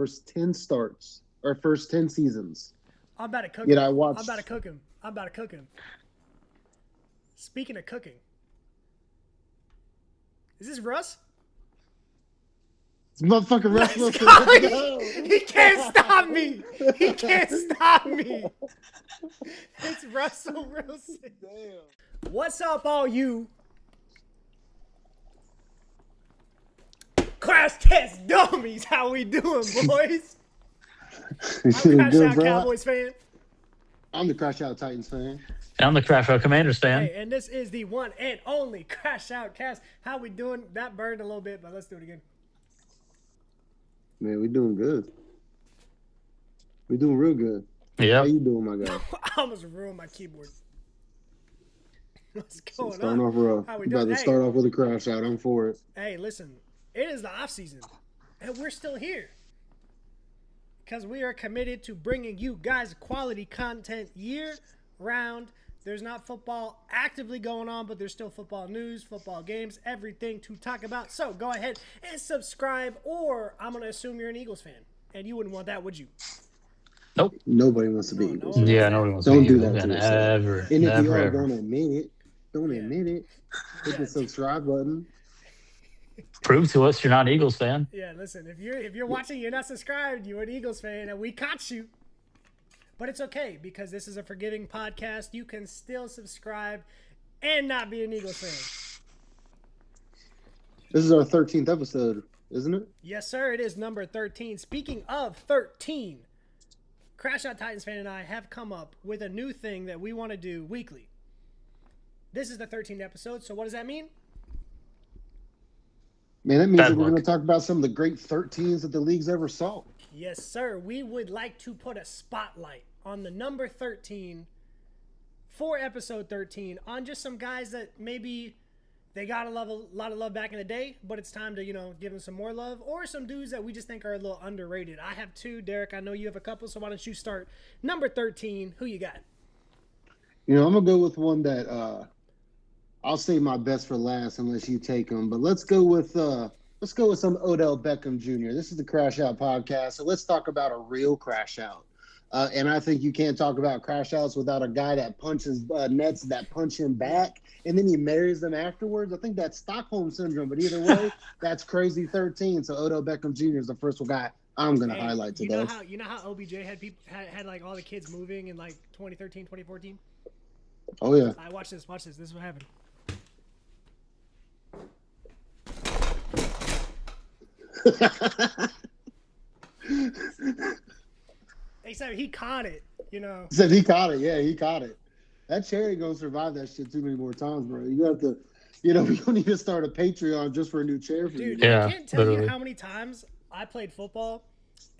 first 10 starts or first 10 seasons. I'm about to cook Yet him. I watched. I'm about to cook him. I'm about to cook him. Speaking of cooking, is this Russ? It's motherfucking Russ Let's Wilson. go. Let's go. He can't stop me. He can't stop me. It's Russell Wilson. Damn. What's up, all you crash test dummies? How we doing, boys? I'm CrashOut Cowboys fan. I'm the CrashOut Titans fan. And I'm the CrashOut Commanders fan. Hey, and this is the one and only CrashOut cast. How we doing? That burned a little bit, but let's do it again. Man, we doing good. We doing real good. Yeah. How you doing, my guy? I almost ruined my keyboard. What's going Starting on? off rough. How we About doing? to Hey. start off with a crash out. I'm for it. Hey, listen, it is the off season, and we're still here because we are committed to bringing you guys quality content year round. There's not football actively going on, but there's still football news, football games, everything to talk about. So go ahead and subscribe, or I'm going to assume you're an Eagles fan, and you wouldn't want that, would you? Nope. Nobody wants to be No, Eagles. no. Yeah, nobody wants to Don't be do Eagles that to fan. yourself. Ever. And if Never, you are ever. going to admit it, don't Yeah. admit it. Hit the subscribe button. Prove to us you're not an Eagles fan. Yeah, listen, if you're watching, you're not subscribed, you're an Eagles fan, and we caught you. But it's okay, because this is a forgiving podcast. You can still subscribe and not be an Eagles fan. This is our 13th episode, isn't it? Yes, sir. It is number 13. Speaking of 13, CrashOut Titans fan and I have come up with a new thing that we want to do weekly. This is the 13th episode, so what does that mean? Man, that means Bad that we're luck. going to talk about some of the great 13s that the league's ever saw. Yes, sir. We would like to put a spotlight on the number 13 for episode 13 on just some guys that maybe they got a lot of love back in the day, but it's time to, give them some more love, or some dudes that we just think are a little underrated. I have two. Derek, I know you have a couple, so why don't you start? Number 13, who you got? I'm going to go with one that I'll save my best for last unless you take them. But let's go with some Odell Beckham Jr. This is the Crash Out podcast, so let's talk about a real crash out. And I think you can't talk about crash outs without a guy that punches nets that punch him back, and then he marries them afterwards. I think that's Stockholm syndrome, but either way, that's crazy 13. So Odell Beckham Jr. is the first guy I'm going to highlight today. You know how OBJ had like all the kids moving in like 2013, 2014? Oh, yeah. All right, watch this. This is what happened. Except he caught it, Said he caught it. Yeah, he caught it. That chair ain't going to survive that shit too many more times, bro. You have to, we don't need to start a Patreon just for a new chair for you. Dude, Yeah, I can't tell literally. you how many times I played football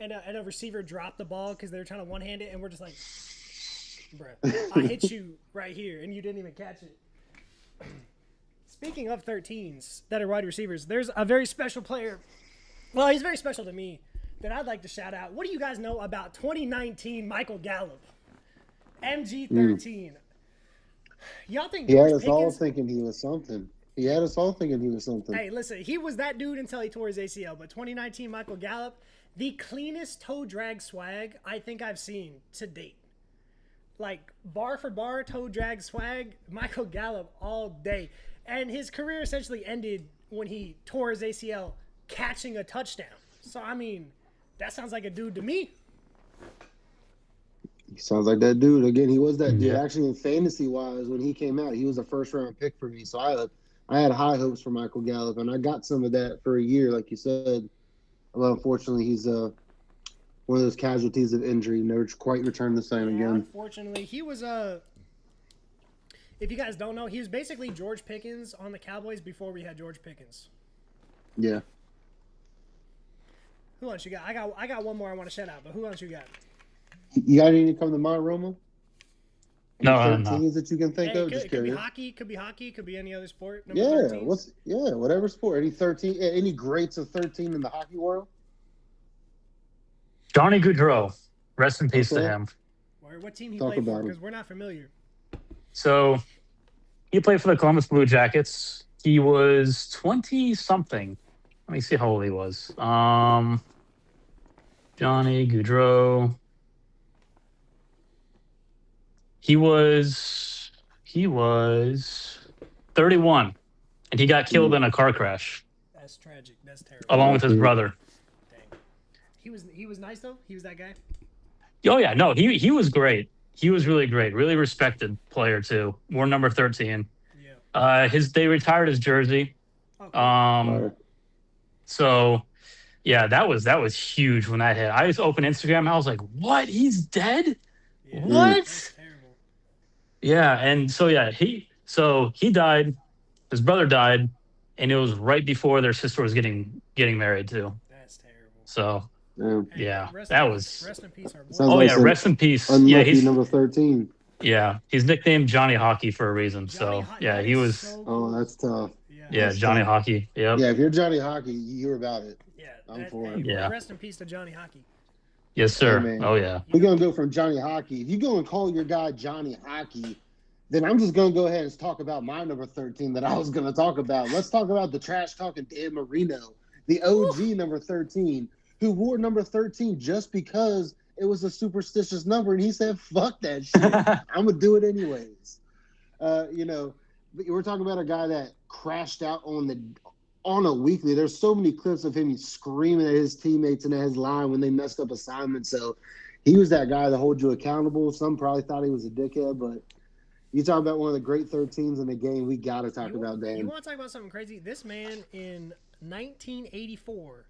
and a receiver dropped the ball because they were trying to one-hand it, and we're just like, bruh, I hit you right here, and you didn't even catch it. Speaking of 13s that are wide receivers, there's a very special player. Well, he's very special to me that I'd like to shout out. What do you guys know about 2019 Michael Gallup? MG13. Y'all think He had George us all Pickens? thinking he was something. Hey, listen, he was that dude until he tore his ACL. But 2019 Michael Gallup, the cleanest toe drag swag I think I've seen to date. Like, bar for bar, toe drag swag, Michael Gallup all day. And his career essentially ended when he tore his ACL catching a touchdown. So, I mean, that sounds like a dude to me. He sounds like that dude. Again, he was that dude. Yeah. Actually, in fantasy-wise, when he came out, he was a first-round pick for me. So I had high hopes for Michael Gallup, and I got some of that for a year, like you said. Well, unfortunately, he's one of those casualties of injury. Never quite returned the same Yeah, again. unfortunately, he was if you guys don't know, he was basically George Pickens on the Cowboys before we had George Pickens. Yeah. Who else you got? I got one more I want to shout out, but who else you got? You got any to come to mind, Roma? No, Any no. 13s that you can think Hey, of? it Just could be curious. hockey, could be any other sport. Number Yeah, 13s. whatever sport. Any 13? Any greats of 13 in the hockey world? Johnny Gaudreau. Rest in peace Okay. to him. Or what team he Talk played for? about him. Because we're not familiar. So he played for the Columbus Blue Jackets. He was 20-something. Let me see how old he was. Johnny Gaudreau. He was 31, and he got killed in a car crash That's tragic. That's terrible. along with his brother. Dang. He was nice though. He was that guy. Oh yeah, no, he was great. He was really great, really respected player too. Wore number 13. Yeah. They retired his jersey. Oh, cool. So yeah, that was huge when that hit. I just opened Instagram and I was like, "What? He's dead? Yeah, What?" that's terrible. Yeah, and so yeah, he died. His brother died, and it was right before their sister was getting married too. That's terrible. So Hey, yeah, rest in peace, our boy. Sounds Oh like yeah, rest in peace. Unlucky Yeah, number 13. yeah, he's nicknamed Johnny Hockey for a reason. Johnny So yeah, that he is was. so Oh, cool. that's tough. Yeah, That's Johnny tough. Hockey. Yep. Yeah, if you're Johnny Hockey, you're about it. Yeah, I'm for it. Yeah. Rest in peace to Johnny Hockey. Yes, sir. Hey, man. Oh yeah. We're gonna go from Johnny Hockey. If you go and call your guy Johnny Hockey, then I'm just gonna go ahead and talk about my number 13 that I was gonna talk about. Let's talk about the trash talking Dan Marino, the OG number 13, who wore number 13 just because it was a superstitious number, and he said, "Fuck that shit, I'm gonna do it anyways." We're talking about a guy that crashed out on a weekly. There's so many clips of him screaming at his teammates and at his line when they messed up assignments. So he was that guy that holds you accountable. Some probably thought he was a dickhead, but you talk about one of the great 13s in the game, we got to talk about Dan. You want to talk about something crazy? This man in 1984,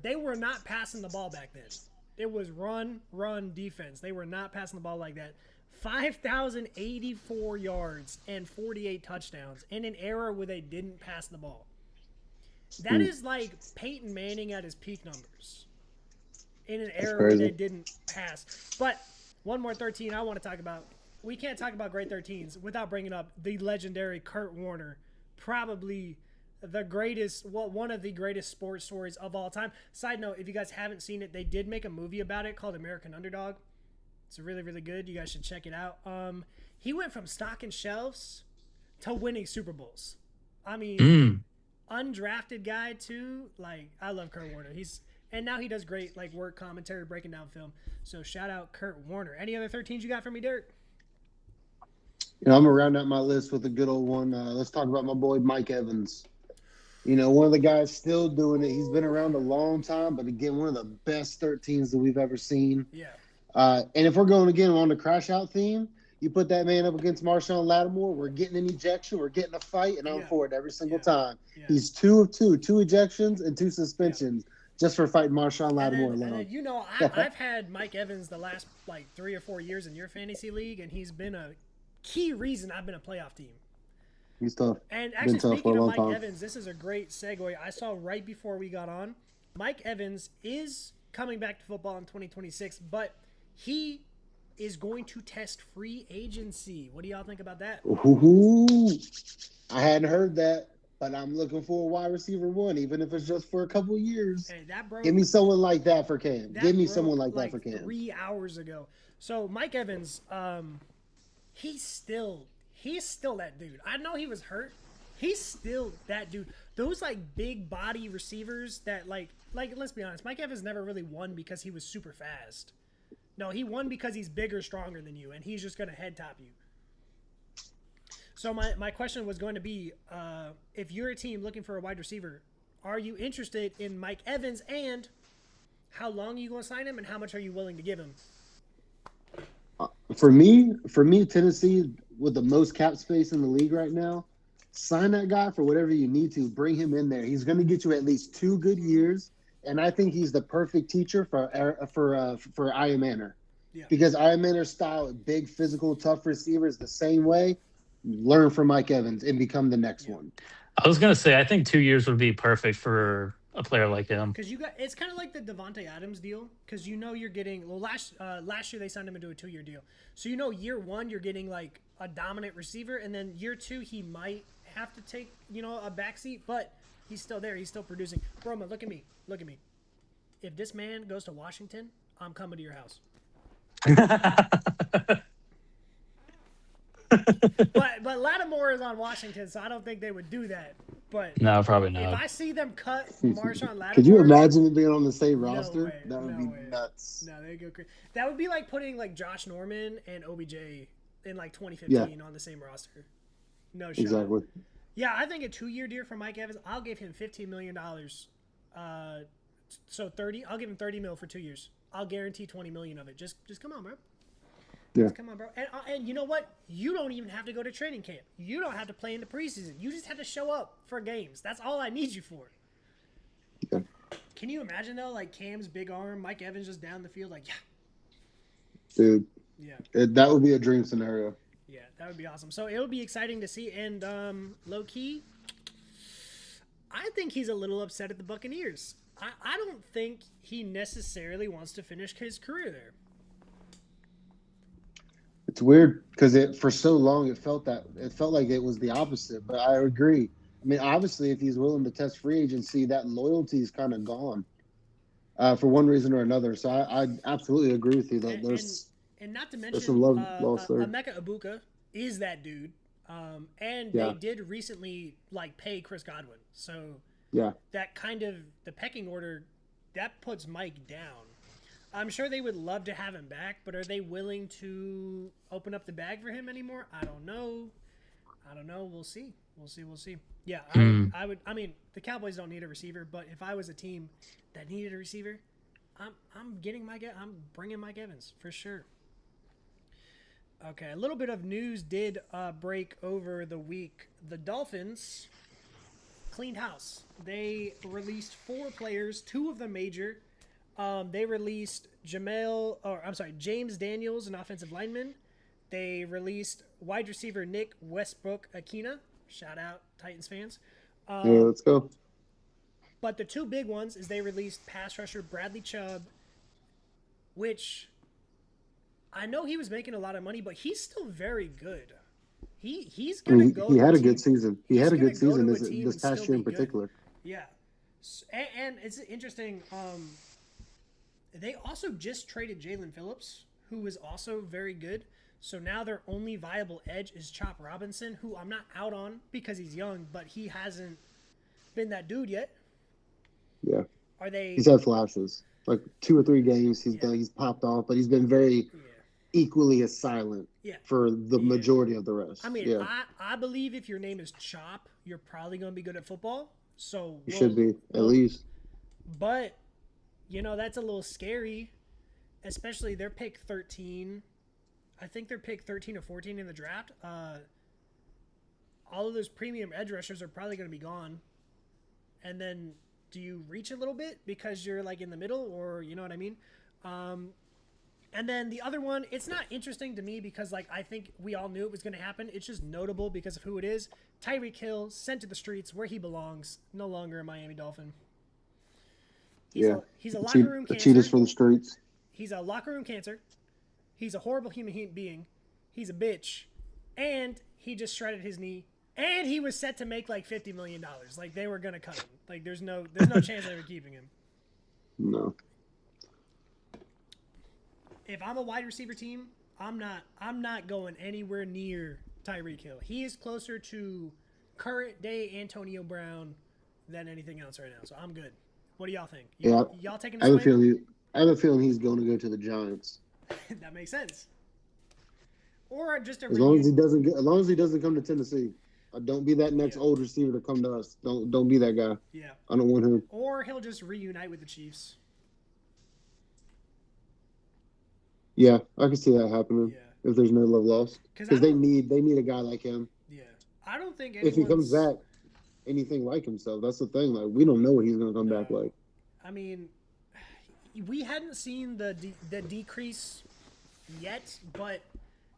they were not passing the ball back then. It was run, defense. They were not passing the ball like that. 5,084 yards and 48 touchdowns in an era where they didn't pass the ball. That is like Peyton Manning at his peak numbers in an era where they didn't pass. But one more 13 I want to talk about. We can't talk about great 13s without bringing up the legendary Kurt Warner, probably the greatest, one of the greatest sports stories of all time. Side note, if you guys haven't seen it, they did make a movie about it called American Underdog. It's really, really good. You guys should check it out. He went from stocking shelves to winning Super Bowls. I mean, undrafted guy too. Like, I love Kurt Warner. And now he does great like work commentary, breaking down film. So shout out Kurt Warner. Any other 13s you got for me, Derek? I'm gonna round out my list with a good old one. Let's talk about my boy Mike Evans. One of the guys still doing it. He's been around a long time, but again, one of the best 13s that we've ever seen. Yeah. And if we're going again on the CrashOut theme, you put that man up against Marshawn Lattimore, we're getting an ejection, we're getting a fight, and I'm for it every single time. Yeah. He's 2 of 2, 2 ejections and 2 suspensions just for fighting Marshawn Lattimore alone. And then, I've had Mike Evans the last like 3 or 4 years in your fantasy league, and he's been a key reason I've been a playoff team. He's tough. And actually, speaking of Mike Evans, this is a great segue. I saw right before we got on, Mike Evans is coming back to football in 2026, but he is going to test free agency. What do y'all think about that? Ooh, I hadn't heard that, but I'm looking for a wide receiver one, even if it's just for a couple of years. Hey, give me someone like that for Cam. Give me someone like that for Cam. 3 hours ago. So Mike Evans, he's still that dude. I know he was hurt. He's still that dude. Those like big body receivers that like let's be honest, Mike Evans never really won because he was super fast. No, he won because he's bigger, stronger than you, and he's just going to head top you. So my question was going to be, if you're a team looking for a wide receiver, are you interested in Mike Evans, and how long are you going to sign him, and how much are you willing to give him? For me, Tennessee, with the most cap space in the league right now, sign that guy for whatever you need to. Bring him in there. He's going to get you at least 2 good years. And I think he's the perfect teacher for Ian Manor, because Ian Manor's style, big, physical, tough receivers, the same way. Learn from Mike Evans and become the next one. I was gonna say, I think 2 years would be perfect for a player like him. Because it's kind of like the Devontae Adams deal. Because you're getting last year they signed him into a 2-year deal, so year 1 you're getting like a dominant receiver, and then year 2 he might have to take a backseat, but he's still there. He's still producing. Roma, look at me. If this man goes to Washington, I'm coming to your house. but Lattimore is on Washington, so I don't think they would do that. But No, probably if not. I see them cut Marshawn Lattimore, could you imagine it being on the same no roster? way, That would no be way. nuts. No, they go crazy. That would be like putting like Josh Norman and OBJ in like 2015 on the same roster. No shot. Exactly. Yeah, I think a 2-year deal for Mike Evans. I'll give him $15 million. So 30. I'll give him 30 mil for 2 years. I'll guarantee 20 million of it. Just come on, bro. Yeah. Just come on, bro. And you know what? You don't even have to go to training camp. You don't have to play in the preseason. You just have to show up for games. That's all I need you for. Yeah. Can you imagine though, like Cam's big arm, Mike Evans just down the field, like Dude. Yeah. That would be a dream scenario. Yeah, that would be awesome. So it'll be exciting to see. And low key, I think he's a little upset at the Buccaneers. I don't think he necessarily wants to finish his career there. It's weird because for so long it felt like it was the opposite. But I agree. I mean, obviously, if he's willing to test free agency, that loyalty is kind of gone for one reason or another. So I absolutely agree with you that and not to mention some love lost there. Emeka Ibuka is that dude, and they did recently like pay Chris Godwin. So that kind of the pecking order that puts Mike down. I'm sure they would love to have him back, but are they willing to open up the bag for him anymore? I don't know. We'll see. Yeah, I would. I mean, the Cowboys don't need a receiver, but if I was a team that needed a receiver, I'm bringing Mike Evans for sure. Okay, a little bit of news did break over the week. The Dolphins cleaned house. They released 4 players, 2 of them major. They released James Daniels, an offensive lineman. They released wide receiver Nick Westbrook-Akina. Shout out, Titans fans. Yeah, let's go. But the 2 big ones is they released pass rusher Bradley Chubb, which I know he was making a lot of money, but he's still very good. He's going to go. He had a good season. He had a good season this past year in particular. Yeah. And it's interesting. They also just traded Jalen Phillips, who was also very good. So now their only viable edge is Chop Robinson, who I'm not out on because he's young, but he hasn't been that dude yet. Yeah. He's had flashes. Like 2 or 3 games he's popped off, but he's been very equally as silent for the majority of the rest. I mean, I believe if your name is Chop, you're probably going to be good at football. So you should be, at least. But, that's a little scary, especially their pick 13. I think they're pick 13 or 14 in the draft. All of those premium edge rushers are probably going to be gone. And then do you reach a little bit because you're like in the middle, or you know what I mean? And then the other one, it's not interesting to me because like I think we all knew it was going to happen. It's just notable because of who it is. Tyreek Hill sent to the streets where he belongs, no longer a Miami Dolphin. He's a locker room cancer. Cheetahs for the streets. He's a locker room cancer. He's a horrible human being. He's a bitch. And he just shredded his knee. And he was set to make like $50 million. Like they were going to cut him. Like there's no chance they were keeping him. No. If I'm a wide receiver team, I'm not going anywhere near Tyreek Hill. He is closer to current day Antonio Brown than anything else right now. So I'm good. What do y'all think? Y'all taking a swing? I have a feeling he's going to go to the Giants. That makes sense. Or just as long as he doesn't come to Tennessee. Don't be that next old receiver to come to us. Don't be that guy. Yeah. I don't want him. Or he'll just reunite with the Chiefs. Yeah, I can see that happening if there's no love lost. Because they need a guy like him. Yeah. I don't think if he comes back anything like himself, that's the thing. Like we don't know what he's going to come back like. I mean, we hadn't seen the decrease yet, but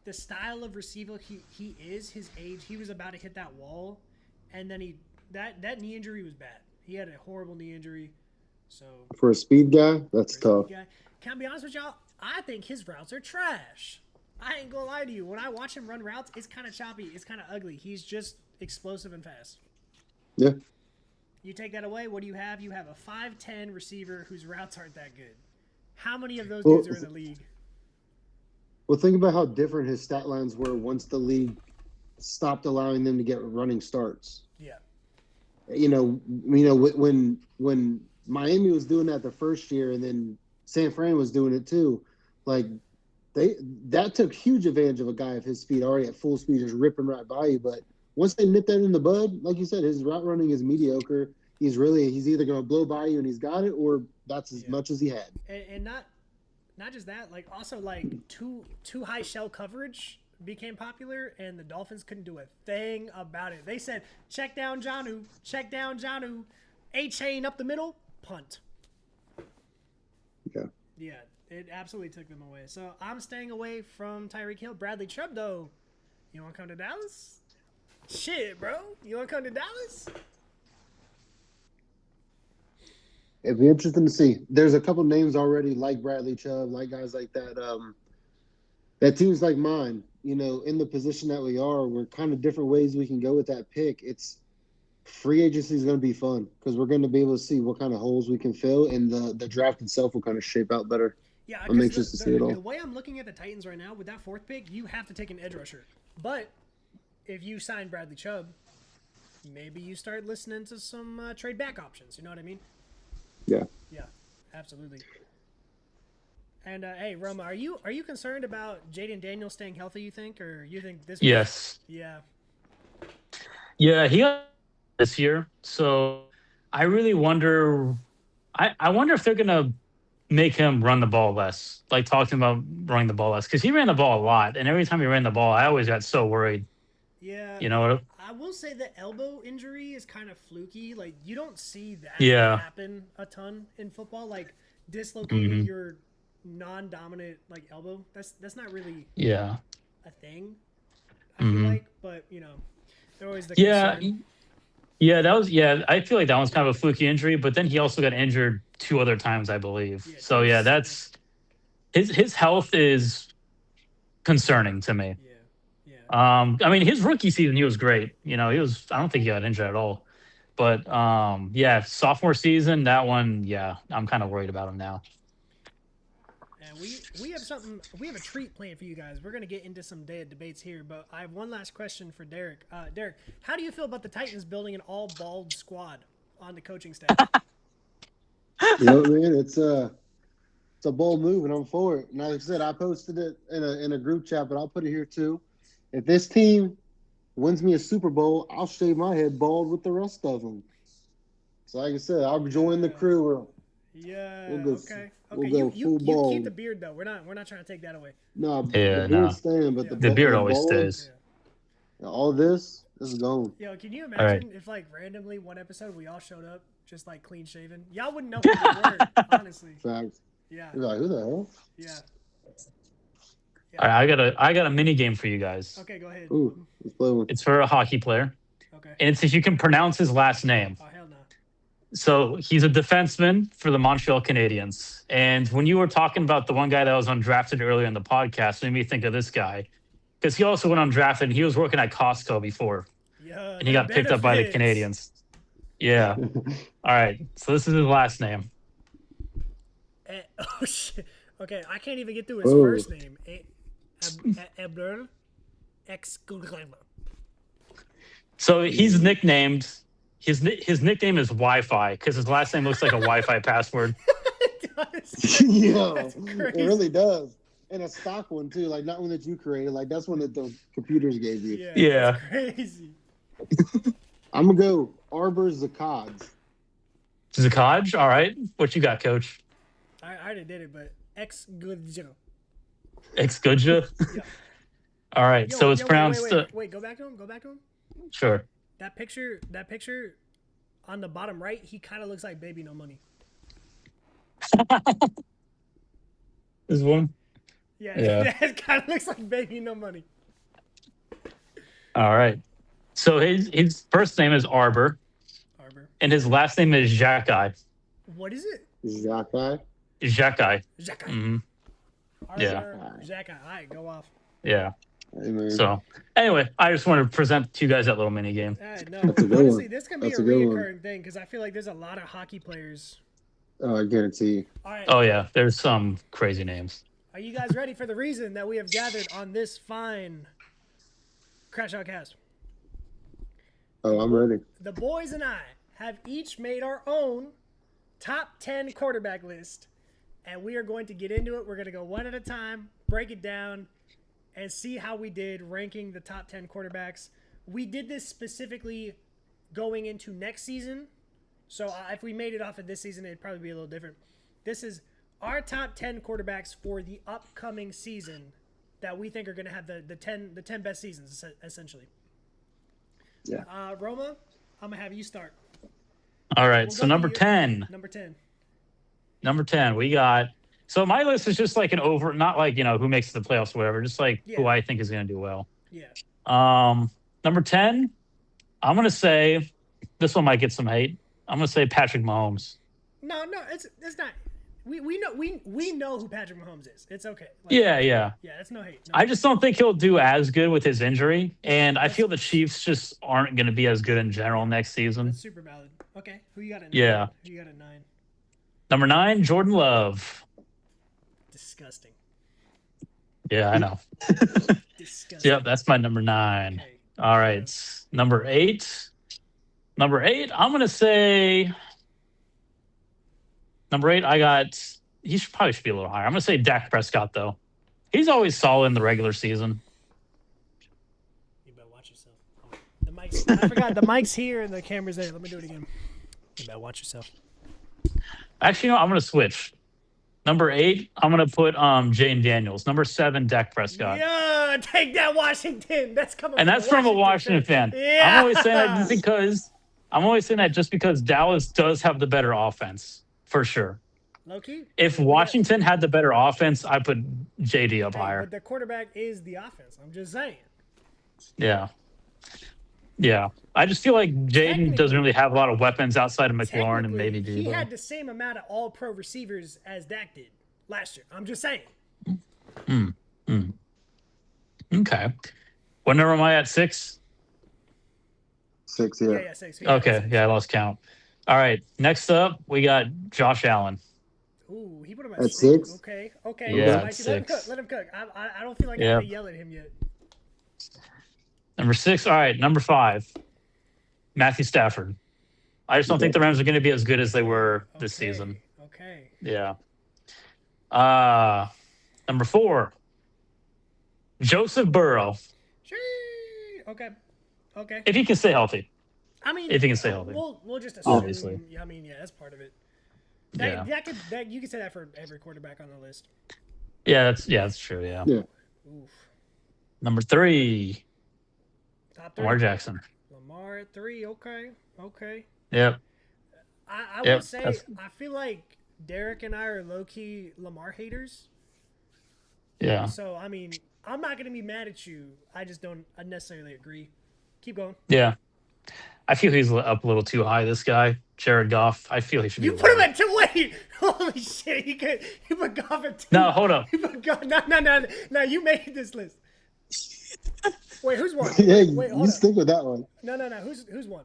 the style of receiver he is, his age, he was about to hit that wall, and then that knee injury was bad. He had a horrible knee injury. So for a speed guy, that's tough. Can I be honest with y'all? I think his routes are trash. I ain't gonna lie to you. When I watch him run routes, it's kind of choppy. It's kind of ugly. He's just explosive and fast. Yeah. You take that away, what do you have? You have a 5'10" receiver whose routes aren't that good. How many of those dudes are in the league? Well, think about how different his stat lines were once the league stopped allowing them to get running starts. Yeah. When Miami was doing that the first year, and then San Fran was doing it too, like that took huge advantage of a guy of his speed, already at full speed, just ripping right by you. But once they nip that in the bud, like you said, his route running is mediocre. He's either going to blow by you and he's got it, or that's as much as he had. And not just that, like also like too high shell coverage became popular, and the Dolphins couldn't do a thing about it. They said, check down Jonnu, A-chain up the middle, punt. Yeah. Yeah, it absolutely took them away. So I'm staying away from Tyreek Hill. Bradley Chubb, though, you want to come to Dallas? Shit, bro. You want to come to Dallas? It'd be interesting to see. There's a couple names already, like Bradley Chubb, like guys like that. That teams like mine, in the position that we are, we're kind of different ways we can go with that pick. It's free agency is going to be fun because we're going to be able to see what kind of holes we can fill, and the draft itself will kind of shape out better. Yeah, I'm anxious to see it all. The way I'm looking at the Titans right now, with that fourth pick, you have to take an edge rusher. But if you sign Bradley Chubb, maybe you start listening to some trade back options. You know what I mean? Yeah. Yeah, absolutely. And hey, Roma, are you concerned about Jaden Daniels staying healthy? You think, or you think this? Yes. Yeah. Yeah, he got this year, so I really wonder. I wonder if they're gonna make him run the ball less. Like talking about running the ball less, because he ran the ball a lot, and every time he ran the ball, I always got so worried. Yeah. I will say the elbow injury is kind of fluky. Like you don't see that happen a ton in football. Like dislocating your non-dominant like elbow. That's not really a thing. I feel like, but they're always the concern. Yeah, I feel like that one's kind of a fluky injury, but then he also got injured 2 other times, I believe. Yeah, so that's his health is concerning to me. Yeah. I mean, his rookie season he was great. I don't think he got injured at all. But sophomore season, that one, I'm kind of worried about him now. And we have a treat planned for you guys. We're gonna get into some debates here, but I have one last question for Derek. Derek, how do you feel about the Titans building an all bald squad on the coaching staff? Man, it's a bold move, and I'm for it. And like I said, I posted it in a group chat, but I'll put it here too. If this team wins me a Super Bowl, I'll shave my head bald with the rest of them. So like I said, I'll join the crew. Yeah. Okay. You keep the beard though. We're not trying to take that away. No, the beard's staying, but the beard always stays. Yeah. All this is gone. Yo, can you imagine if like randomly one episode we all showed up just like clean shaven? Y'all wouldn't know who we were, honestly. Facts. Yeah. You're like, who the hell? Yeah. All right, I got a mini game for you guys. Okay, go ahead. Ooh, let's play one. It's for a hockey player. Okay. And it's if you can pronounce his last name. Oh, hell no. So he's a defenseman for the Montreal Canadiens. And when you were talking about the one guy that was undrafted earlier in the podcast, it made me think of this guy. Because he also went undrafted and he was working at Costco before. Yeah. And he got picked up by the Canadiens. Yeah. All right. So this is his last name. Oh, shit. Okay, I can't even get through his first name. Abdul Exclusive. So he's nicknamed. His nickname is Wi-Fi because his last name looks like a Wi-Fi password. It does. Yeah, it really does. And a stock one too, like not one that you created. Like that's one that the computers gave you. Yeah. That's crazy. I'm gonna go Arbor Zakadz. Zakaj? All right. What you got, Coach? I already did it, but Ex-Gudja. Ex-Gudja? Yeah. All right. So it's pronounced. Wait, go back to him. Sure. That picture on the bottom right, he kind of looks like Baby No Money. This one? Yeah. It kind of looks like Baby No Money. All right. So his first name is Arbor. And his last name is Jackai. What is it? Jackai? Jackai. Mm-hmm. Yeah. Jackai. All right, go off. Yeah. Amen. So, anyway, I just wanted to present to you guys that little mini game. No, honestly, this can be a reoccurring thing because I feel like there's a lot of hockey players. Oh, I guarantee you. All right. Oh, yeah. There's some crazy names. Are you guys ready for the reason that we have gathered on this fine CrashOut cast? Oh, I'm ready. The boys and I have each made our own top 10 quarterback list, and we are going to get into it. We're going to go one at a time, break it down, and see how we did ranking the top 10 quarterbacks. We did this specifically going into next season, so if we made it off of this season, it'd probably be a little different. This is our top 10 quarterbacks for the upcoming season that we think are going to have the 10 best seasons, essentially. Yeah. Roma, I'm going to have you start. All right, so number 10. Number 10, we got... So my list is just like an over... Not like, who makes the playoffs or whatever. Just like who I think is going to do well. Yeah. Number 10, I'm going to say... This one might get some hate. I'm going to say Patrick Mahomes. No, it's not... We know who Patrick Mahomes is. It's okay. Yeah. Yeah, that's no hate. I just don't think he'll do as good with his injury, and I feel the Chiefs just aren't going to be as good in general next season. That's super valid. Okay, who you got at 9? Yeah. Who you got at 9? Number 9, Jordan Love. Disgusting. Yeah, I know. Disgusting. Yep, that's my number 9. Okay. All right, number 8. Number 8, I'm going to say... Number 8, he probably should be a little higher. I'm going to say Dak Prescott, though. He's always solid in the regular season. You better watch yourself. The mic's... I forgot, the mic's here and the camera's there. Let me do it again. You better watch yourself. Actually, no, I'm going to switch. Number 8, I'm going to put Jane Daniels. Number 7, Dak Prescott. Yeah, take that, Washington. That's coming and that's from a Washington fan. Yeah. I'm always saying that just because Dallas does have the better offense. For sure. Low-key? If Washington had the better offense, I put JD up higher. But the quarterback is the offense. I'm just saying. Yeah. I just feel like Jaden doesn't really have a lot of weapons outside of McLaurin and maybe Debo. He had the same amount of all-pro receivers as Dak did last year. I'm just saying. Okay. What number am I at? 6? 6, yeah. Yeah, 6. Okay, I lost count. All right, next up, we got Josh Allen. Ooh, he put him at 6. Okay. Yeah, Let him cook. I don't feel like I have to yell at him yet. Number 6. All right, number 5, Matthew Stafford. I just don't think the Rams are going to be as good as they were this season. Okay. Yeah. Number 4, Joseph Burrow. Okay. If he can stay healthy. I mean, if he can stay healthy. We'll just assume. Obviously. I mean, yeah, that's part of it. You could say that for every quarterback on the list. Yeah, that's true. Yeah. Oof. Number 3, Top 3. Lamar Jackson. Lamar at 3. Okay. Yep. I would say I feel like Derek and I are low key Lamar haters. Yeah. So I mean, I'm not gonna be mad at you. I just don't necessarily agree. Keep going. Yeah. I feel he's up a little too high, this guy. Jared Goff. I feel he should be. You put him at 2. Wait. Holy shit. You put Goff at 2. No, hold up. You put Goff. No. You made this list. Wait, who's 1? Yeah, Wait, you stick with that one. No. Who's 1?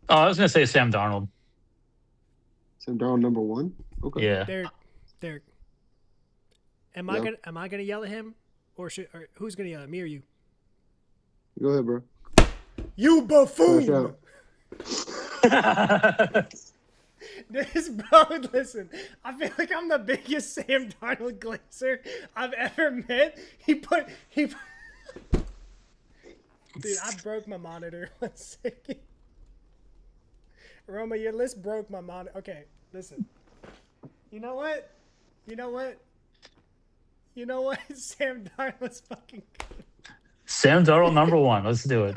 Oh, I was going to say Sam Darnold. Sam Darnold number 1? Okay. Yeah. Derek. Am I gonna yell at him? Or who's going to yell at me or you? Go ahead, bro. You buffoon! This bro, listen. I feel like I'm the biggest Sam Darnold glazer I've ever met. Dude, I broke my monitor. 1 second. Roma, your list broke my monitor. Okay, listen. You know what? Sam Darnold's fucking good. Sam Darnold number 1. Let's do it.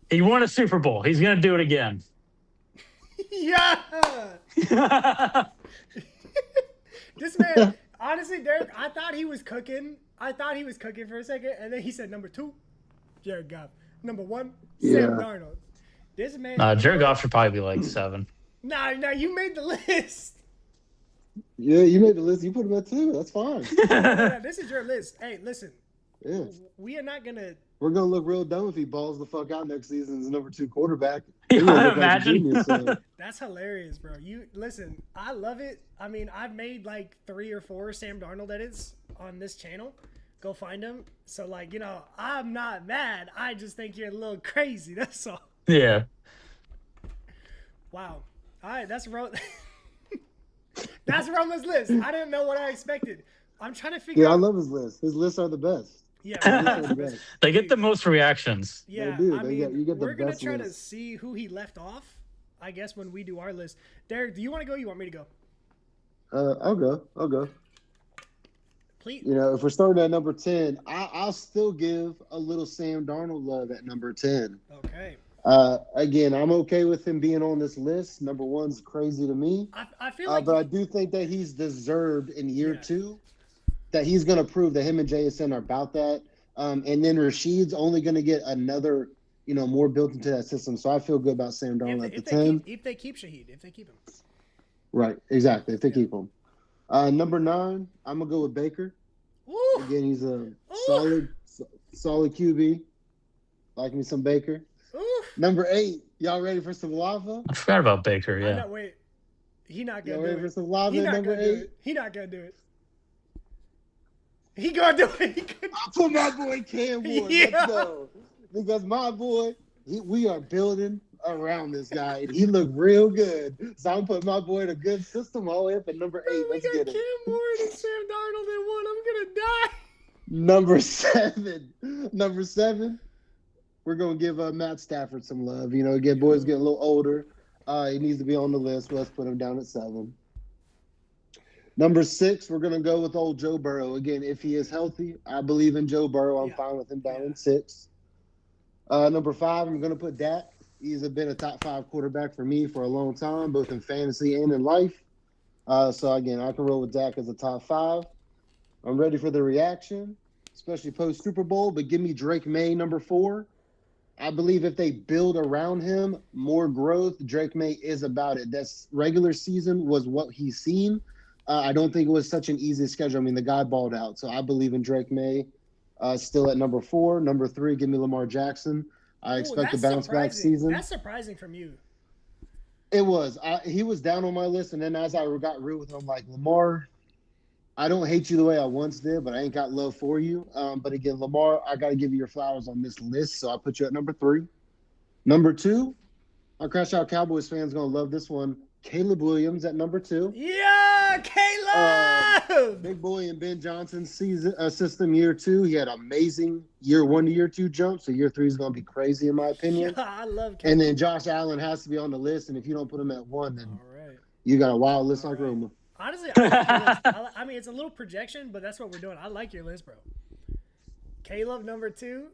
He won a Super Bowl. He's going to do it again. Yeah. This man, honestly, Derek, I thought he was cooking for a second, and then he said number 2, Jared Goff. Number 1, Sam Darnold. This man. Jared Goff should probably be like 7. Nah, you made the list. Yeah, you made the list. You put him at 2. That's fine. Yeah, this is your list. Hey, listen. Yeah. We are not gonna. We're gonna look real dumb if he balls the fuck out next season as number 2 quarterback. Imagine. Genius, so. That's hilarious, bro. You listen. I love it. I mean, I've made like 3 or 4 Sam Darnold edits on this channel. Go find them. So like, I'm not mad. I just think you're a little crazy. That's all. Yeah. Wow. All right, that's that's Roma's list. I didn't know what I expected. I'm trying to figure Yeah, I out. love his list. His lists are the best. Yeah, His Roma's lists are list the is the best. best. They get the Dude, most reactions. They yeah, do. I mean, You get the we're gonna best try to list. see who he left off. I guess when we do our list. Derek, do you want to go? You want me to go? I'll go. I'll go. Please. You know, if we're starting at number 10, I'll still give a little Sam Darnold love at number 10. Okay. Again, I'm okay with him being on this list. Number one's crazy to me. I feel like. But I do think that he's deserved in year Yeah. 2 that he's going to prove that him and JSN are about that. And then Rashid's only going to get another, more built into that system. So I feel good about Sam Darnold at the 10. If they keep Shaheed, if they keep him. Right, exactly. If they keep him. Number 9, I'm going to go with Baker. Ooh. Again, he's a solid QB. Like me some Baker. Ooh. Number 8, y'all ready for some lava? I forgot about Baker. Yeah. Wait. He not gonna Y'all do ready for it. some lava? He not Number gonna do 8. it. He not gonna do it. He gonna do it. I put my boy Cam Ward. Yeah. Let's go. Because my boy, we are building around this guy. And he looked real good. So I'm putting my boy in a good system all the way up at number 8. Let's get it. We got Cam Ward and Sam Darnold in one. I'm gonna die. Number 7. We're going to give Matt Stafford some love. Again, boys getting a little older. He needs to be on the list. Let's put him down at 7. Number 6, we're going to go with old Joe Burrow. Again, if he is healthy, I believe in Joe Burrow. I'm fine with him down in 6. Number 5, I'm going to put Dak. He's been a top 5 quarterback for me for a long time, both in fantasy and in life. So, again, I can roll with Dak as a top 5. I'm ready for the reaction, especially post-Super Bowl, but give me Drake May, number 4. I believe if they build around him, more growth, Drake May is about it. That's regular season was what he's seen. I don't think it was such an easy schedule. I mean, the guy balled out. So I believe in Drake May. Still at number 4. Number 3, give me Lamar Jackson. I expect a bounce-back season. That's surprising from you. It was. He was down on my list, and then as I got real with him, I'm like, Lamar, I don't hate you the way I once did, but I ain't got love for you. But again, Lamar, I got to give you your flowers on this list, so I put you at number 3. Number 2, our CrashOut Cowboys fans going to love this one. Caleb Williams at number 2. Yeah, Caleb! Big boy in Ben Johnson's system year 2. He had amazing year 1 to year 2 jump, so year 3 is going to be crazy in my opinion. Yeah, I love Caleb. And then Josh Allen has to be on the list, and if you don't put him at 1, then you got a wild list like Roma. Honestly, I like your list. I mean, it's a little projection, but that's what we're doing. I like your list, bro. Caleb, number 2.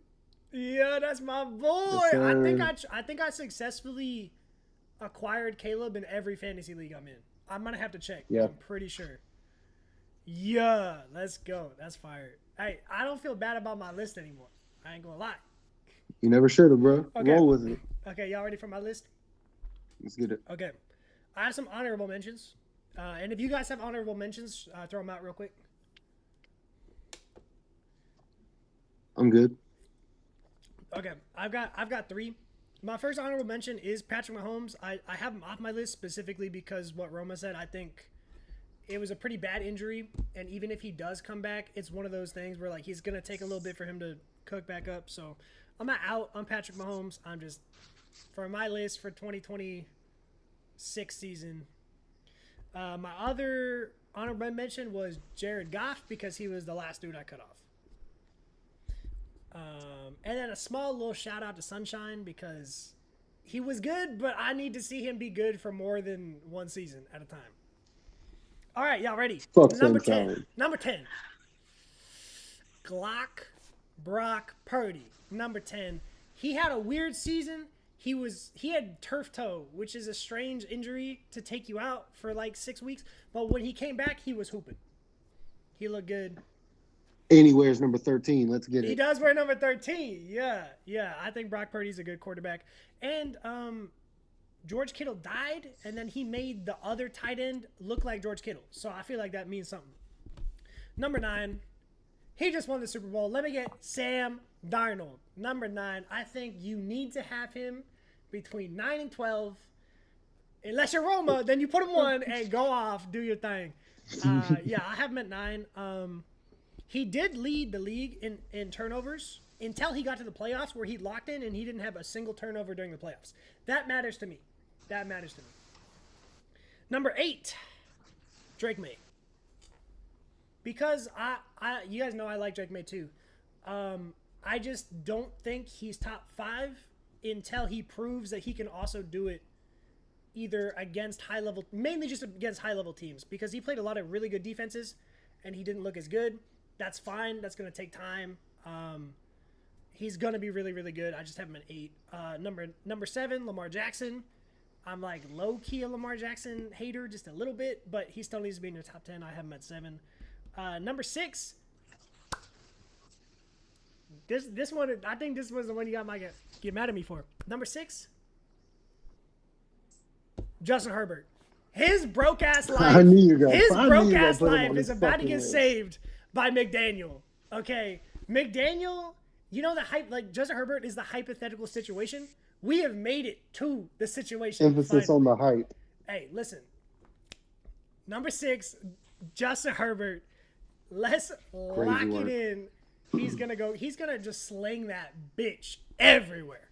Yeah, that's my boy. Yes, I think I successfully acquired Caleb in every fantasy league I'm in. I'm gonna have to check. Yeah. I'm pretty sure. Yeah, let's go. That's fire. Hey, I don't feel bad about my list anymore. I ain't gonna lie. You never should have, bro. Okay. Roll with it. Okay, y'all ready for my list? Let's get it. Okay. I have some honorable mentions. And if you guys have honorable mentions, throw them out real quick. I'm good. Okay, I've got 3. My first honorable mention is Patrick Mahomes. I have him off my list specifically because what Roma said. I think it was a pretty bad injury, and even if he does come back, it's one of those things where like he's gonna take a little bit for him to cook back up. So I'm not out on Patrick Mahomes. I'm just for my list for 2026 season. My other honorable mention was Jared Goff because he was the last dude I cut off. And then a small little shout out to Sunshine because he was good, but I need to see him be good for more than one season at a time. All right, y'all ready? Number 10. Number 10. Brock Purdy. Number 10. He had a weird season. He had turf toe, which is a strange injury to take you out for like 6 weeks. But when he came back, he was hooping. He looked good. And he wears number 13. Let's get it. He does wear number 13. Yeah. I think Brock Purdy's a good quarterback. And George Kittle died, and then he made the other tight end look like George Kittle. So I feel like that means something. Number 9, he just won the Super Bowl. Let me get Sam Darnold. Number 9, I think you need to have him between 9 and 12. Unless you're Roma, then you put him 1 and go off, do your thing. Yeah, I have him at 9. He did lead the league in turnovers until he got to the playoffs where he locked in and he didn't have a single turnover during the playoffs. That matters to me. That matters to me. Number 8, Drake May. Because you guys know I like Drake May too. I just don't think he's top 5 until he proves that he can also do it either against mainly just against high-level teams, because he played a lot of really good defenses and he didn't look as good. That's fine. That's going to take time. He's going to be really, really good. I just have him at 8. Number 7, Lamar Jackson. I'm like low-key a Lamar Jackson hater just a little bit, but he still needs to be in your top 10. I have him at 7. Number 6. This one, I think this was the one you might get mad at me for. Number 6, Justin Herbert. His broke ass life. I knew you guys. His broke ass life is about to get saved by McDaniel. Okay, McDaniel. You know the hype. Like Justin Herbert is the hypothetical situation. We have made it to the situation. Emphasis on the hype. Hey, listen. Number 6, Justin Herbert. Let's lock it in. He's gonna just sling that bitch everywhere.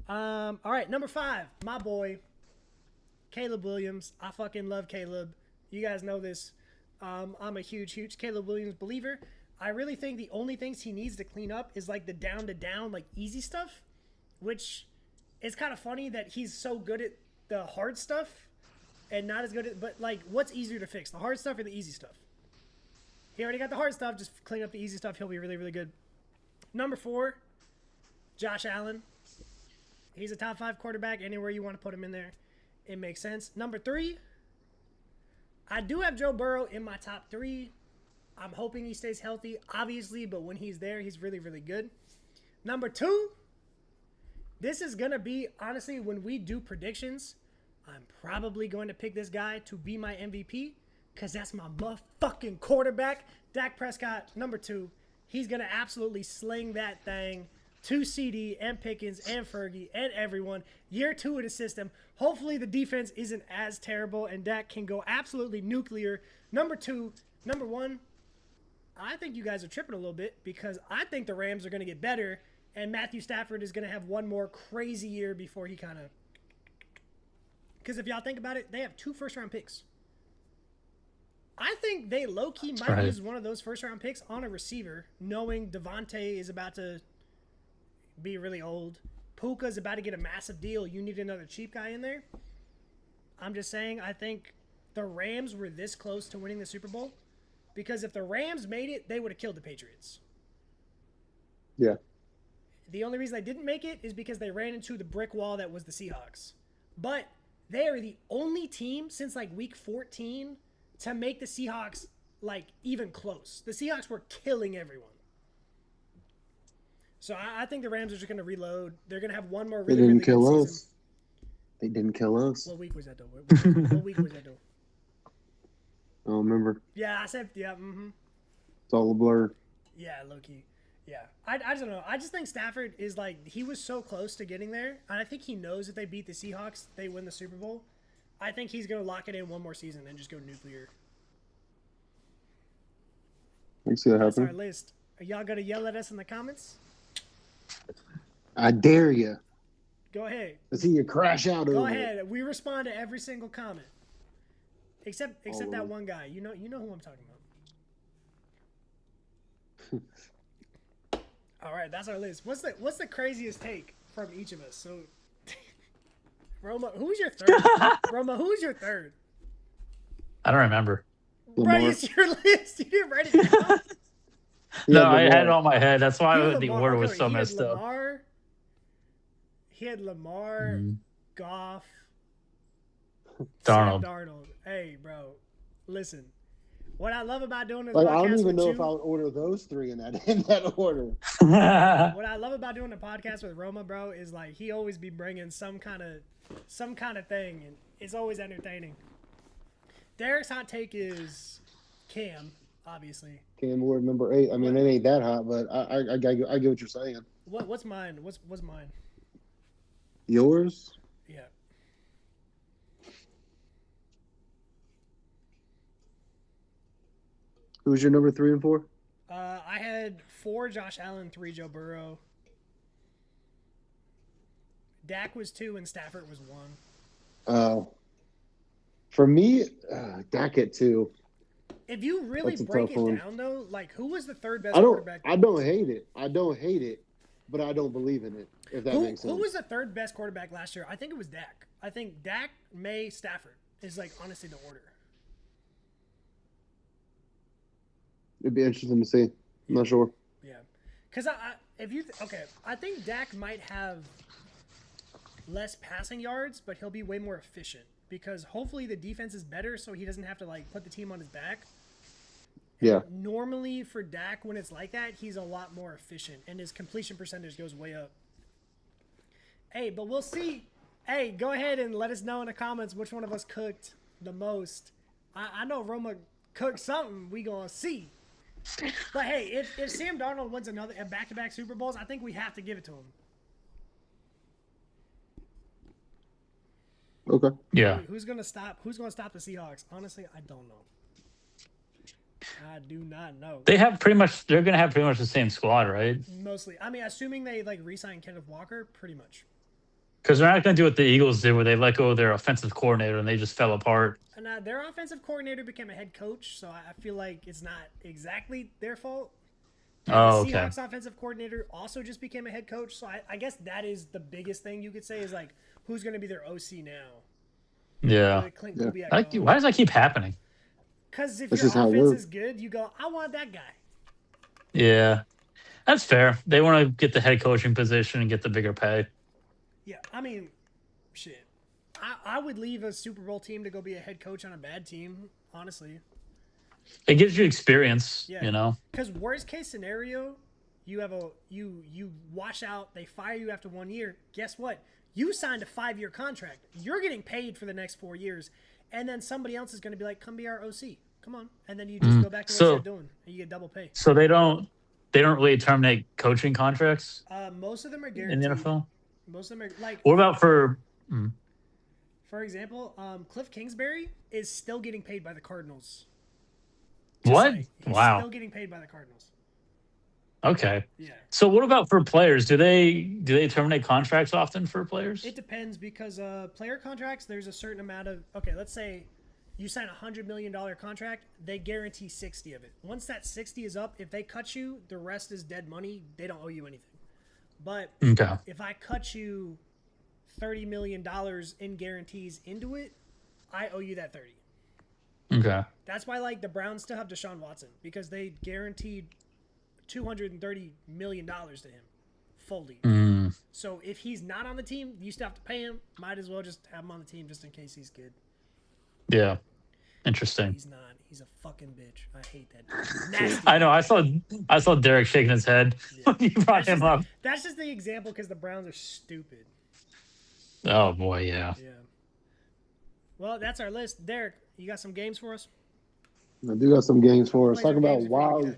All right, number 5, my boy, Caleb Williams. I fucking love Caleb. You guys know this. I'm a huge Caleb Williams believer. I really think the only things he needs to clean up is like the down, like easy stuff, which is kind of funny that he's so good at the hard stuff and not as good at, but like what's easier to fix, the hard stuff or the easy stuff? He already got the hard stuff. Just clean up the easy stuff. He'll be really, really good. Number 4, Josh Allen. He's a top 5 quarterback. Anywhere you want to put him in there, it makes sense. Number 3, I do have Joe Burrow in my top 3. I'm hoping he stays healthy, obviously, but when he's there, he's really, really good. Number 2, this is going to be, honestly, when we do predictions, I'm probably going to pick this guy to be my MVP. Because that's my motherfucking quarterback. Dak Prescott, number 2. He's going to absolutely sling that thing to CD and Pickens and Fergie and everyone. Year 2 of the system. Hopefully the defense isn't as terrible and Dak can go absolutely nuclear. Number 2. Number 1, I think you guys are tripping a little bit because I think the Rams are going to get better and Matthew Stafford is going to have one more crazy year before he kind of... Because if y'all think about it, they have 2 first-round picks. I think they low-key might use one of those first-round picks on a receiver, knowing Devontae is about to be really old. Puka's about to get a massive deal. You need another cheap guy in there. I'm just saying, I think the Rams were this close to winning the Super Bowl because if the Rams made it, they would have killed the Patriots. Yeah. The only reason they didn't make it is because they ran into the brick wall that was the Seahawks. But they are the only team since like week 14 to make the Seahawks, like, even close. The Seahawks were killing everyone. So I think the Rams are just going to reload. They're going to have one more really, They didn't really kill good us. season. They didn't kill us. What week was that, though? What week was that, though? I don't remember. Yeah, I said, yeah, mm-hmm. It's all a blur. Yeah, low-key. Yeah. I just don't know. I just think Stafford is, like, he was so close to getting there. And I think he knows if they beat the Seahawks, they win the Super Bowl. I think he's going to lock it in one more season and just go nuclear. I see that That's happen. our list. Are y'all going to yell at us in the comments? I dare you. Go ahead. Let's see you crash out Go over ahead. it. We respond to every single comment. Except that one guy. You know who I'm talking about. All right, that's our list. What's the craziest take from each of us? So Roma, who's your third? Roma, who's your third? I don't remember. Bro, it's your list. You didn't write it down. No, I had it on my head. That's why the order was so he messed had up. He had Lamar, Goff, Darnold. Sam Darnold. Hey, bro, listen. What I love about doing this Like, podcast I don't even know with if I would order those 3 in that order. What I love about doing the podcast with Roma, bro, is like he always be bringing some kind of thing, and it's always entertaining. Derek's hot take is Cam, obviously. Cam Ward, number 8. I mean, it ain't that hot, but I get what you're saying. What's mine? What's mine? Yours? Yeah. Who's your number 3 and 4? I had 4 Josh Allen, 3 Joe Burrow. Dak was 2 and Stafford was 1. For me, Dak at 2. If you really That's a break tough it one. down, though, like who was the third I best don't. quarterback? I don't hate it. I don't hate it, but I don't believe in it. If that makes sense. Who was the third best quarterback last year? I think it was Dak. I think Dak, May, Stafford is like honestly the order. It'd be interesting to see. I'm not sure. Yeah, because I think Dak might have less passing yards, but he'll be way more efficient because hopefully the defense is better, so he doesn't have to like put the team on his back. Yeah. Normally for Dak, when it's like that, he's a lot more efficient, and his completion percentage goes way up. Hey, but we'll see. Hey, go ahead and let us know in the comments which one of us cooked the most. I know Roma cooked something. We gonna see. But hey, if Sam Darnold wins another back-to-back Super Bowls, I think we have to give it to him. Okay. Yeah. Who's gonna stop the Seahawks? Honestly, I don't know. I do not know. They're gonna have pretty much the same squad, right? Mostly. I mean, assuming they like re-sign Kenneth Walker, pretty much. Because they're not gonna do what the Eagles did, where they let go of their offensive coordinator and they just fell apart. And their offensive coordinator became a head coach, so I feel like it's not exactly their fault. And the Seahawks offensive coordinator also just became a head coach, so I guess that is the biggest thing you could say is like who's going to be their OC now. Yeah. Why does that keep happening? Because if your offense is good, you go, I want that guy. Yeah, that's fair. They want to get the head coaching position and get the bigger pay. Yeah, I mean, shit. I would leave a Super Bowl team to go be a head coach on a bad team, honestly. It gives you experience, you know? Because worst case scenario, you wash out, they fire you after 1 year. Guess what? You signed a 5-year contract. You're getting paid for the next 4 years. And then somebody else is going to be like, come be our OC. Come on. And then you just go back to what you're doing. And you get double pay. So they don't really terminate coaching contracts? Most of them are guaranteed. In the NFL? Most of them are like... What about for... For example, Cliff Kingsbury is still getting paid by the Cardinals. What? He's still getting paid by the Cardinals. Okay. Yeah. So what about for players? Do they terminate contracts often for players? It depends because player contracts, there's a certain amount of... Okay, let's say you sign a $100 million contract. They guarantee 60 of it. Once that 60 is up, if they cut you, the rest is dead money. They don't owe you anything. But if I cut you $30 million in guarantees into it, I owe you that 30. Okay. That's why like the Browns still have Deshaun Watson because they guaranteed $230 million to him fully. So if he's not on the team, you still have to pay him. Might as well just have him on the team just in case he's good. Yeah. Interesting. He's not. He's a fucking bitch. I hate that dude. Nasty. I know. I saw Derek shaking his head when you brought him up. That's just the example because the Browns are stupid. Oh boy, yeah. Yeah. Well, that's our list. Derek, you got some games for us? I do got some games for us. Talking about wild.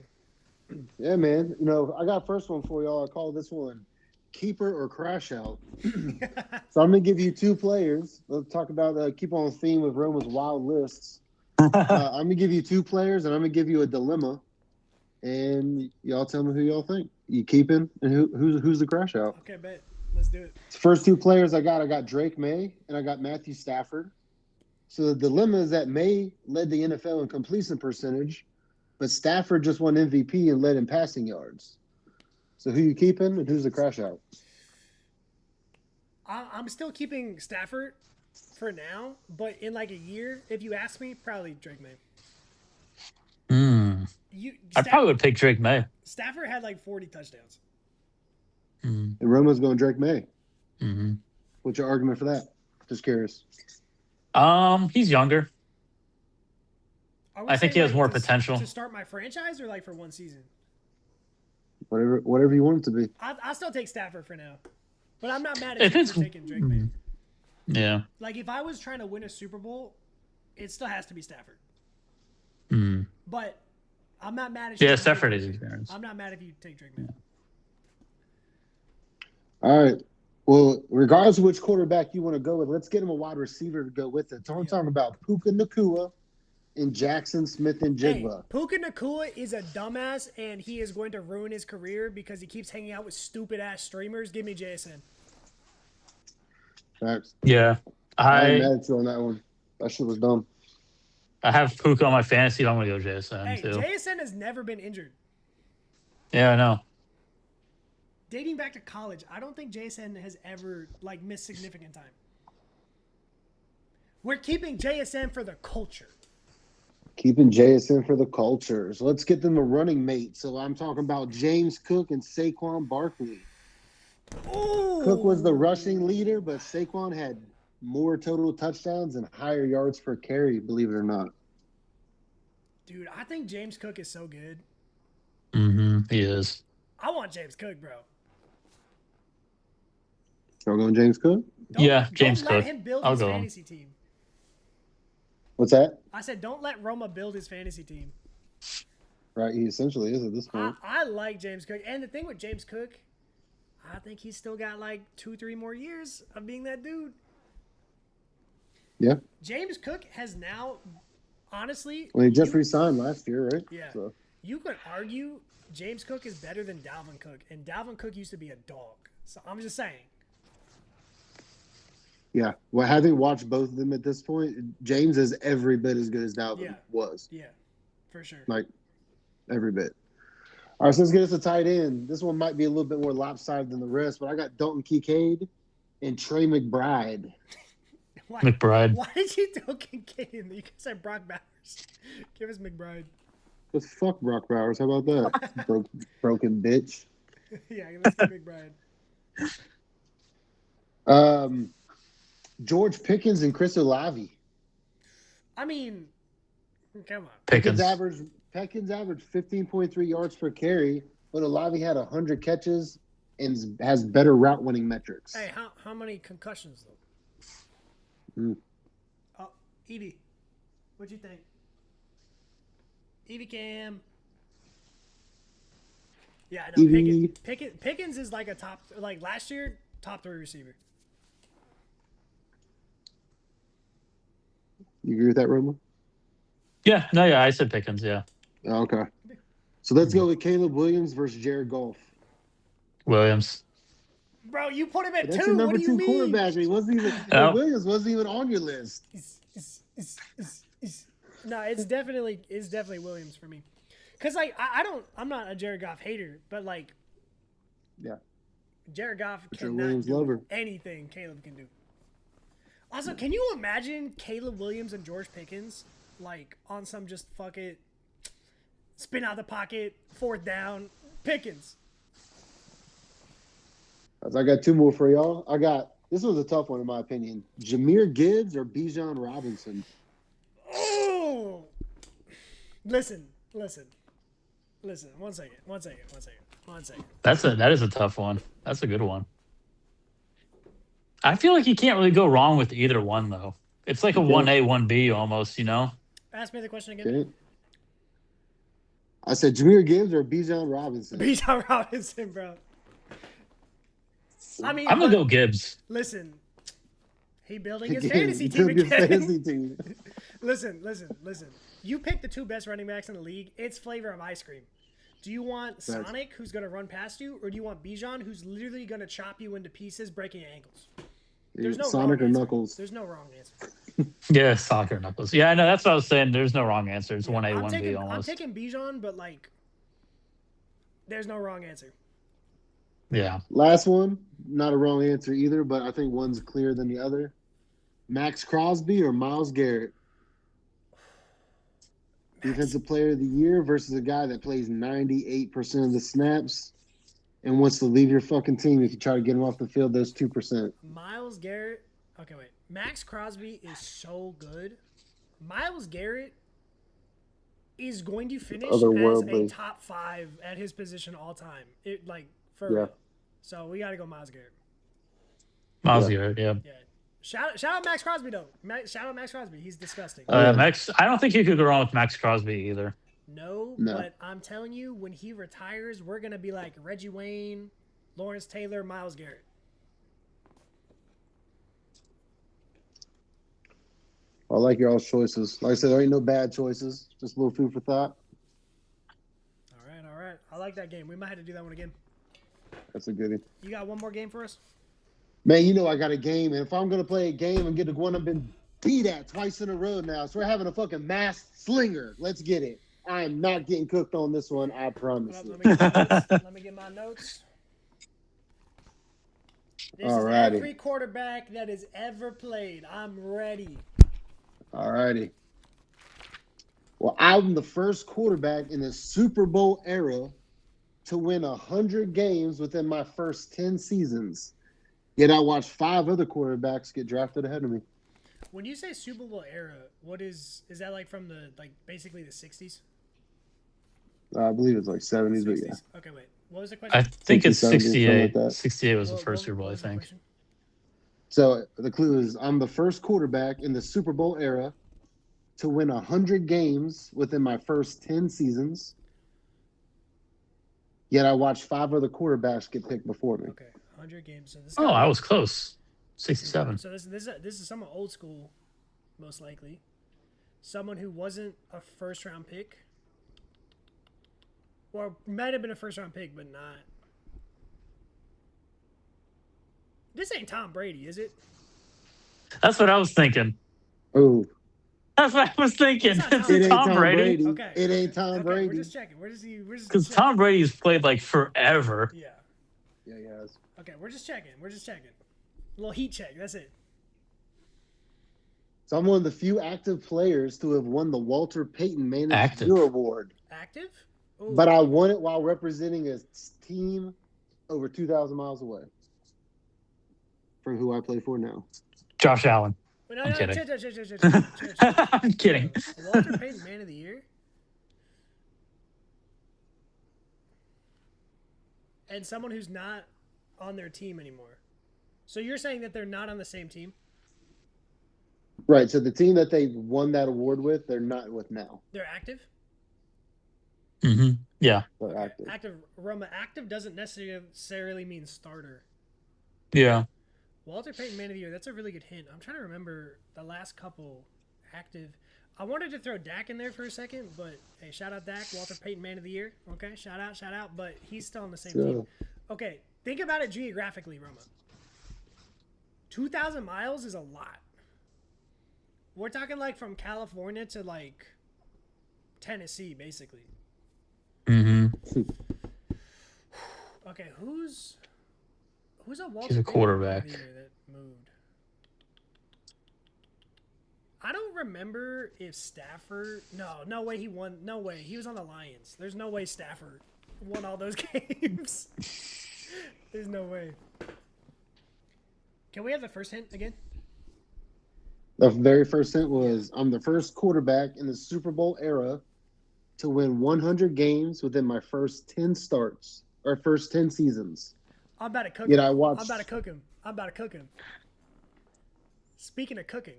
Yeah, man. You know, I got first one for y'all. I call this one Keeper or Crash Out. So I'm going to give you 2 players. Let's talk about, keep on theme with Roma's wild lists. I'm going to give you 2 players, and I'm going to give you a dilemma. And y'all tell me who y'all think. You keeping, and who's the Crash Out? Okay, bet. Let's do it. First 2 players I got Drake May, and I got Matthew Stafford. So the dilemma is that May led the NFL in completion percentage, but Stafford just won MVP and led in passing yards. So who you keeping and who's the Crash Out? I'm still keeping Stafford for now, but in like a year, if you ask me, probably Drake May. I probably would pick Drake May. Stafford had like 40 touchdowns. And Roma's going Drake May. What's your argument for that? Just curious. He's younger. I think he has more potential. To start my franchise or like for one season? Whatever you want it to be. I'll still take Stafford for now. But I'm not mad at you for taking Drake May. Yeah. Like if I was trying to win a Super Bowl, it still has to be Stafford. But I'm not mad at you. Yeah, Stafford is experience. I'm not mad if you take Drake May. Yeah. All right. Well, regardless of which quarterback you want to go with, let's get him a wide receiver to go with it. So I'm talking about Puka Nacua and Jackson Smith and Jigba. Hey, Puka Nacua is a dumbass, and he is going to ruin his career because he keeps hanging out with stupid-ass streamers. Give me JSN. Facts. Yeah. I ain't I mad at you on that one. That shit was dumb. I have Puka on my fantasy. I'm gonna go JSN Hey, too. JSN has never been injured. Yeah, I know. Dating back to college, I don't think JSN has ever like missed significant time. We're keeping JSN for the culture. Keeping JSN for the culture. So let's get them a running mate. So I'm talking about James Cook and Saquon Barkley. Ooh. Cook was the rushing leader, but Saquon had more total touchdowns and higher yards per carry, believe it or not. Dude, I think James Cook is so good. He is. I want James Cook, bro. Y'all going James Cook? James don't let Cook. him build I'll his go him. fantasy team. What's that? I said, don't let Roma build his fantasy team. Right, he essentially is at this point. I like James Cook. And the thing with James Cook, I think he's still got like 2-3 more years of being that dude. Yeah. James Cook has now, honestly... Well, he just re-signed last year, right? Yeah. So. You could argue James Cook is better than Dalvin Cook. And Dalvin Cook used to be a dog. So I'm just saying. Yeah. Well, having watched both of them at this point, James is every bit as good as Dalvin was. Yeah, for sure. Like, every bit. All right, so let's get us a tight end. This one might be a little bit more lopsided than the rest, but I got Dalton Kincaid and Trey McBride. McBride. Why did you throw Kincaid in there? You could say Brock Bowers. Give us McBride. Let's fuck Brock Bowers. How about that? Broken bitch. Yeah, let's get McBride. George Pickens and Chris Olave. I mean, come on. Pickens. Pickens averaged 15.3 yards per carry, but Olave had 100 catches and has better route winning metrics. Hey, how many concussions though? Oh, Evie, what'd you think? Evie Cam. Yeah, I know. Pickens is like last year, top 3 receiver. You agree with that, Roma? Yeah, I said Pickens, yeah. Oh, okay. So let's go with Caleb Williams versus Jared Goff. Williams. Bro, you put him at That's 2. your number What do you 2 mean? quarterback. He wasn't even Williams wasn't even on your list. No, it's definitely Williams for me. Cause like I'm not a Jared Goff hater, but like, yeah, Jared Goff Williams cannot do lover. anything Caleb can do. Also, can you imagine Caleb Williams and George Pickens like on some just fuck it, spin out the pocket, 4th down, Pickens? I got 2 more for y'all. This was a tough one in my opinion. Jahmyr Gibbs or Bijan Robinson? Oh, listen. 1 second. That is a tough one. That's a good one. I feel like you can't really go wrong with either one though. It's like a 1A, 1B almost, you know? Ask me the question again. Okay. I said Jahmyr Gibbs or Bijan Robinson? Bijan Robinson, bro. I mean, I'm gonna go Gibbs. Listen, he building his fantasy team again. Listen. You pick the 2 best running backs in the league. It's flavor of ice cream. Do you want Sonic, who's going to run past you, or do you want Bijan, who's literally going to chop you into pieces, breaking ankles? There's no Sonic or answer. Knuckles. There's no wrong answer. Yeah, soccer Knuckles. Yeah, I know. That's what I was saying. There's no wrong answer. It's 1A, 1B almost. I'm taking Bijan, but like, there's no wrong answer. Yeah. Last one, not a wrong answer either, but I think one's clearer than the other. Max Crosby or Myles Garrett? Defensive Player of the Year versus a guy that plays 98% of the snaps and wants to leave your fucking team if you try to get him off the field. Those 2%. Myles Garrett. Okay, wait. Max Crosby is so good. Myles Garrett is going to finish as a top 5 at his position all time. For real. So we got to go Myles Garrett. Myles Garrett, yeah. Shout out Max Crosby though. Shout out Max Crosby. He's disgusting. Max. I don't think you could go wrong with Max Crosby either. No, but I'm telling you, when he retires, we're gonna be like Reggie Wayne, Lawrence Taylor, Myles Garrett. I like your all choices. Like I said, there ain't no bad choices. Just a little food for thought. All right. I like that game. We might have to do that one again. That's a goodie. You got one more game for us? Man, you know I got a game, and if I'm gonna play a game, I'm getting one I've been beat at twice in a row now. So we're having a fucking masked slinger. Let's get it. I am not getting cooked on this one. I promise you. Let me get my notes. Let me get my notes. This is every quarterback that has ever played. I'm ready. Alrighty. Well, I'm the first quarterback in the Super Bowl era to win 100 games within my first 10 seasons. Yet I watched 5 other quarterbacks get drafted ahead of me. When you say Super Bowl era, what is that like from the basically the 60s? I believe it's like 70s, 60s. But yeah. Okay, wait. What was the question? I think it's 68. Like 68 was the first Super Bowl, I think. So the clue is I'm the first quarterback in the Super Bowl era to win 100 games within my first 10 seasons. Yet I watched 5 other quarterbacks get picked before me. Okay, 100 games. So this I was close. 67. So this is someone old school, most likely. Someone who wasn't a first round pick. Or might have been a first round pick, but not. This ain't Tom Brady, is it? That's what I was thinking. Oh. That's what I was thinking. It ain't Tom Brady. Okay. It ain't Tom Brady. We're just checking. Because Tom Brady's played like forever. Yeah. Yeah, he has. Okay, we're just checking. A little heat check. That's it. So I'm one of the few active players to have won the Walter Payton Man of the Year Award. Active? Ooh. But I won it while representing a team over 2,000 miles away from who I play for now. Josh Allen. Wait, I'm kidding. I'm kidding. Walter Payton Man of the Year? And someone who's not on their team anymore. So you're saying that they're not on the same team? Right. So the team that they won that award with, they're not with now. They're active? Mm-hmm. Yeah. They're active. Roma, active doesn't necessarily mean starter. Yeah. Walter Payton Man of the Year. That's a really good hint. I'm trying to remember the last couple active. I wanted to throw Dak in there for a second, but hey, shout out Dak, Walter Payton Man of the Year. Okay, shout out. But he's still on the same team. Okay, think about it geographically, Roma. 2,000 miles is a lot. We're talking like from California to like Tennessee, basically. Mm-hmm. Okay, who's a Walter He's a quarterback that moved? I don't remember if Stafford. No way he won. No way he was on the Lions. There's no way Stafford won all those games. There's no way. Can we have the first hint again? The very first hint was I'm the first quarterback in the Super Bowl era to win 100 games within my first 10 starts or first 10 seasons. I'm about to cook him. I'm about to cook him. Speaking of cooking.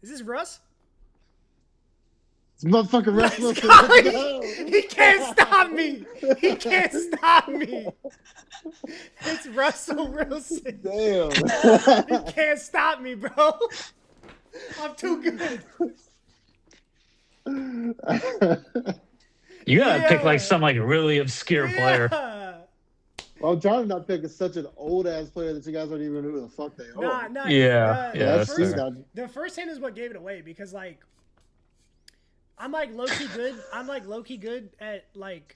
Is this Russ? It's motherfucking Russ Wilson. He can't stop me. It's Russell Wilson. Damn. He can't stop me, bro. I'm too good. You gotta pick like some like really obscure player. Well, I'm trying to not pick such an old ass player that you guys don't even know who the fuck they are. The first hint is what gave it away because like I'm like low key good. I'm like low key good at like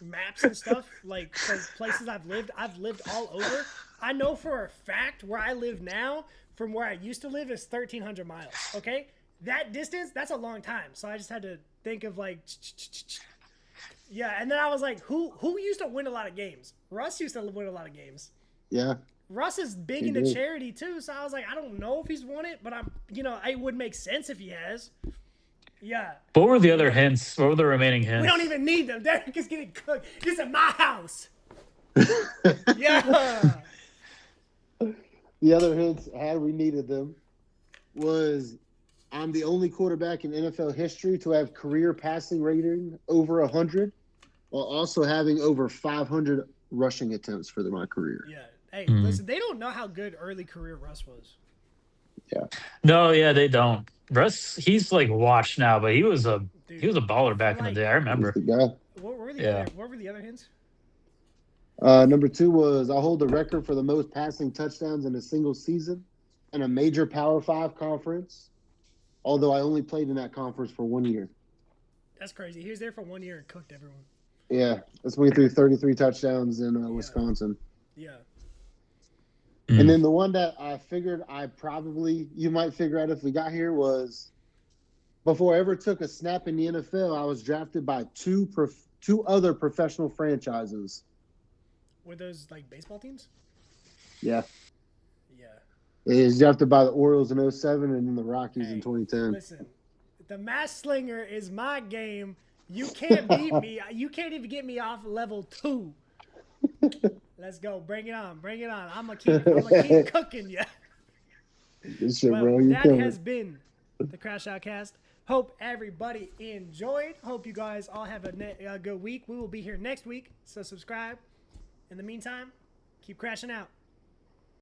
maps and stuff. Like for places I've lived all over. I know for a fact where I live now from where I used to live is 1,300 miles. Okay, that distance that's a long time. So I just had to think of like. Yeah, and then I was like, who used to win a lot of games? Russ used to win a lot of games. Yeah. Russ is big into charity too, so I was like, I don't know if he's won it, but it would make sense if he has. Yeah. What were the other hints? What were the remaining hints? We don't even need them. Derek is getting cooked. This is my house. Yeah. The other hints, had we needed them, was I'm the only quarterback in NFL history to have career passing rating over 100, while also having over 500 rushing attempts for my career. Yeah. Hey, listen, they don't know how good early career Russ was. Yeah. No, yeah, they don't. Russ, he's like washed now, but he was a baller back in the day. I remember. The guy. What were the other hints? Number 2 was I hold the record for the most passing touchdowns in a single season in a major Power 5 conference, although I only played in that conference for 1 year. That's crazy. He was there for 1 year and cooked everyone. Yeah, that's when he threw 33 touchdowns in Wisconsin. Yeah. And then the one that I figured you might figure out if we got here was before I ever took a snap in the NFL, I was drafted by two other professional franchises. Were those like baseball teams? Yeah. Yeah. He was drafted by the Orioles in 2007 and then the Rockies in 2010. Listen, the Mass Slinger is my game. You can't beat me. You can't even get me off level 2. Let's go. Bring it on. Bring it on. I'm gonna keep cooking you. Good shit, Well, bro. You that has been the Crash Outcast. Hope everybody enjoyed. Hope you guys all have a good week. We will be here next week, so subscribe. In the meantime, keep crashing out.